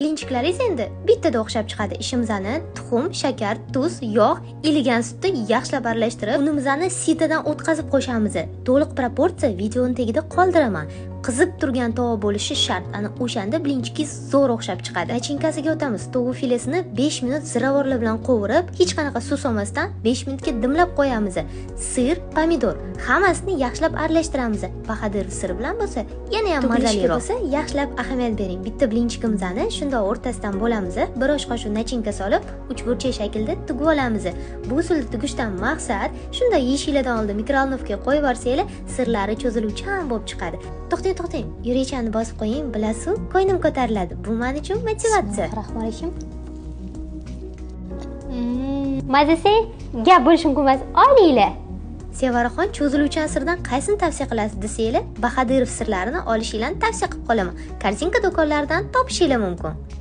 Linchiklaringiz endi bittada o'xshab chiqadi. Ishimizni tuxum, shakar, tuz, yog', iligan sutni yaxshilab aralashtirib, unimizni sitadan o'tkazib qo'shamiz. To'liq proporsiya videoning tagida qoldiraman. Qizib turgan tovuq bo'lishi shart. Ana o'shanda blinchikingiz zo'r o'xshab chiqadi. Nachinkasiga o'tamiz. Tovuq filesini 5 minut ziravorlar bilan qovurib, hech qanaqa suv solmasdan 5 minutga dimlab qo'yamiz. Sir, pomidor hammasini yaxshilab aralashtiramiz. Bahadir sir bilan bo'lsa, yana ham mazaliroq bo'lsa, yaxshilab ahamiyat bering. Bitta blinchikimizni shunda o'rtasidan bo'lamiz. Bir osh qoshiq nachinka solib, uchburchak shaklda tugib olamiz. Bu usulni tugishdan maqsad shunda yeyishinglardan oldin mikrovolnovkaga qo'yib yuborsanglar, sirlari cho'ziluvchan bo'lib chiqadi. To'xtang, yurechani bosib qo'ying, bilasiz, ko'nglim ko'tariladi. Bu men uchun motivatsiya. Rahmat. Mazasi gap bo'lishi mumkin emas. Olinglar. Sevaraxon cho'ziluvchan sirdan qaysini tavsiya qilasiz desanglar, Bahadirov sirlarini olishinglarni tavsiya qilib qolaman. Kartinka do'konlaridan topishingiz mumkin.